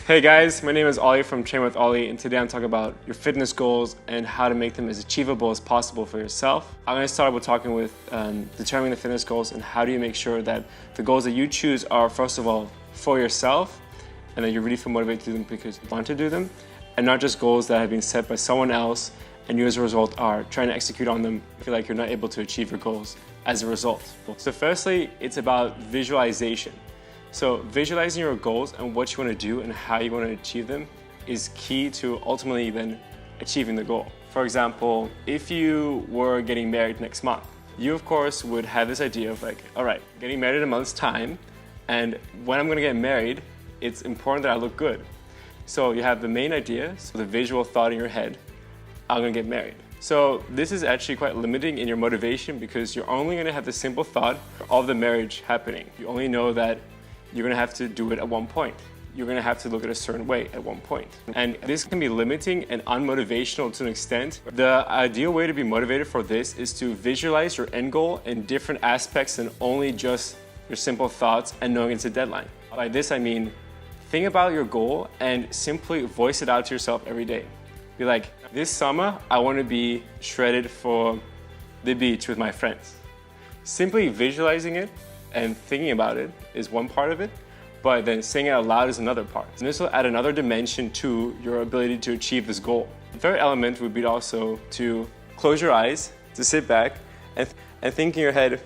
Hey guys, my name is Ollie from Train with Ollie, and today I'm talking about your fitness goals and how to make them as achievable as possible for yourself. I'm going to start with talking with determining the fitness goals and how do you make sure that the goals that you choose are, first of all, for yourself, and that you really feel motivated to do them because you want to do them, and not just goals that have been set by someone else and you as a result are trying to execute on them. I feel like you're not able to achieve your goals as a result. So firstly, it's about visualization. So visualizing your goals and what you want to do and how you want to achieve them is key to ultimately then achieving the goal. For example, if you were getting married next month, you of course would have this idea of like, all right, getting married in a month's time, and when I'm going to get married, it's important that I look good. So you have the main idea, so the visual thought in your head, I'm going to get married. So this is actually quite limiting in your motivation because you're only going to have the simple thought of the marriage happening. You only know that you're going to have to do it at one point. You're going to have to look at a certain way at one point. And this can be limiting and unmotivational to an extent. The ideal way to be motivated for this is to visualize your end goal in different aspects than only just your simple thoughts and knowing it's a deadline. By this I mean, think about your goal and simply voice it out to yourself every day. Be like, this summer I want to be shredded for the beach with my friends. Simply visualizing it and thinking about it is one part of it, but then saying it out loud is another part. And this will add another dimension to your ability to achieve this goal. The third element would be also to close your eyes, to sit back and think in your head,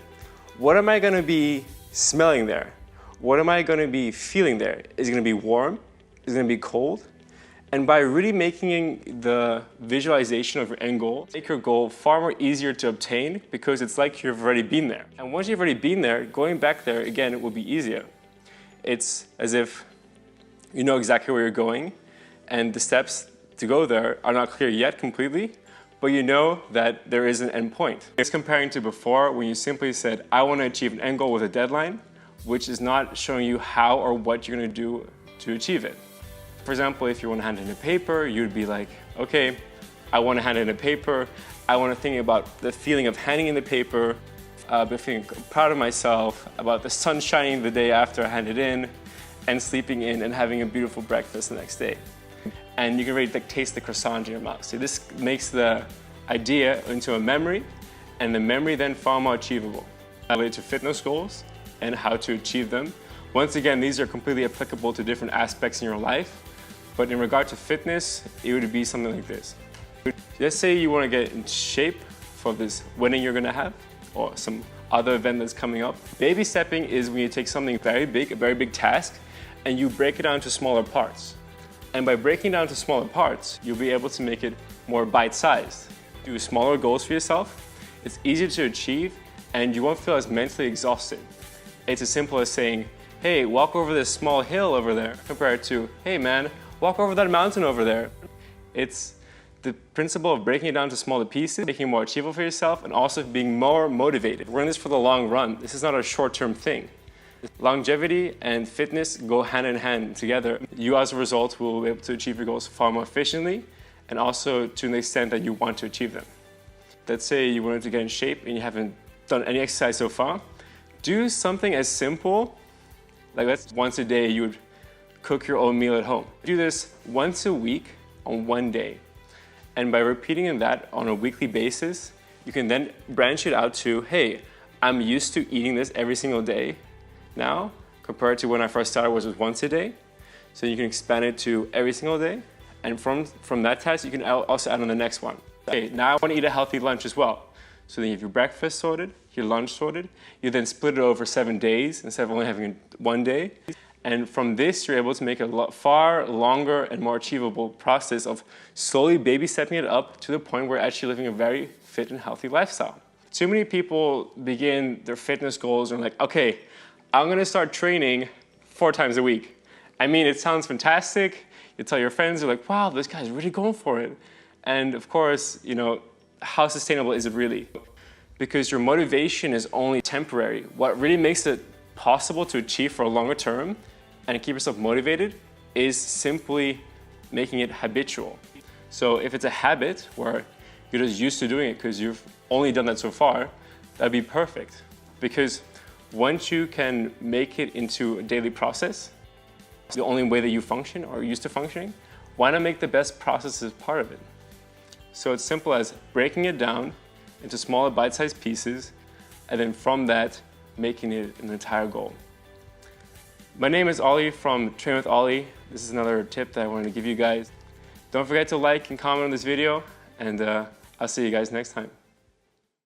what am I going to be smelling there? What am I going to be feeling there? Is it going to be warm? Is it going to be cold? And by really making the visualization of your end goal, make your goal far more easier to obtain because it's like you've already been there. And once you've already been there, going back there again, it will be easier. It's as if you know exactly where you're going and the steps to go there are not clear yet completely, but you know that there is an end point. It's comparing to before when you simply said, I want to achieve an end goal with a deadline, which is not showing you how or what you're going to do to achieve it. For example, if you want to hand in a paper, you'd be like, okay, I want to hand in a paper. I want to think about the feeling of handing in the paper, feeling proud of myself, about the sun shining the day after I hand it in, and sleeping in and having a beautiful breakfast the next day. And you can really taste the croissant in your mouth. So this makes the idea into a memory, and the memory then far more achievable. Related to fitness goals and how to achieve them. Once again, these are completely applicable to different aspects in your life. But in regard to fitness, it would be something like this. Let's say you want to get in shape for this wedding you're going to have or some other event that's coming up. Baby stepping is when you take something very big, a very big task, and you break it down to smaller parts. And by breaking down to smaller parts, you'll be able to make it more bite-sized. Do smaller goals for yourself. It's easier to achieve, and you won't feel as mentally exhausted. It's as simple as saying, hey, walk over this small hill over there, compared to, hey man, walk over that mountain over there. It's the principle of breaking it down to smaller pieces, making it more achievable for yourself, and also being more motivated. We're in this for the long run. This is not a short-term thing. Longevity and fitness go hand in hand together. You, as a result, will be able to achieve your goals far more efficiently and also to the extent that you want to achieve them. Let's say you wanted to get in shape and you haven't done any exercise so far. Do something as simple, like once a day you would cook your own meal at home. Do this once a week on one day. And by repeating that on a weekly basis, you can then branch it out to, hey, I'm used to eating this every single day now, compared to when I first started was once a day. So you can expand it to every single day. And from that task, you can also add on the next one. Okay, now I want to eat a healthy lunch as well. So then you have your breakfast sorted, your lunch sorted. You then split it over 7 days instead of only having one day. And from this, you're able to make a far longer and more achievable process of slowly baby stepping it up to the point where you're actually living a very fit and healthy lifestyle. Too many people begin their fitness goals and are like, okay, I'm going to start training 4 times a week. I mean, it sounds fantastic. You tell your friends, you're like, wow, this guy's really going for it. And of course, you know, how sustainable is it really? Because your motivation is only temporary. What really makes it possible to achieve for a longer term and keep yourself motivated is simply making it habitual. So if it's a habit where you're just used to doing it because you've only done that so far, that'd be perfect. Because once you can make it into a daily process, the only way that you function or are used to functioning, why not make the best processes part of it? So it's simple as breaking it down into smaller bite-sized pieces, and then from that, making it an entire goal. My name is Ollie from Train with Ollie. This is another tip that I wanted to give you guys. Don't forget to like and comment on this video, and I'll see you guys next time.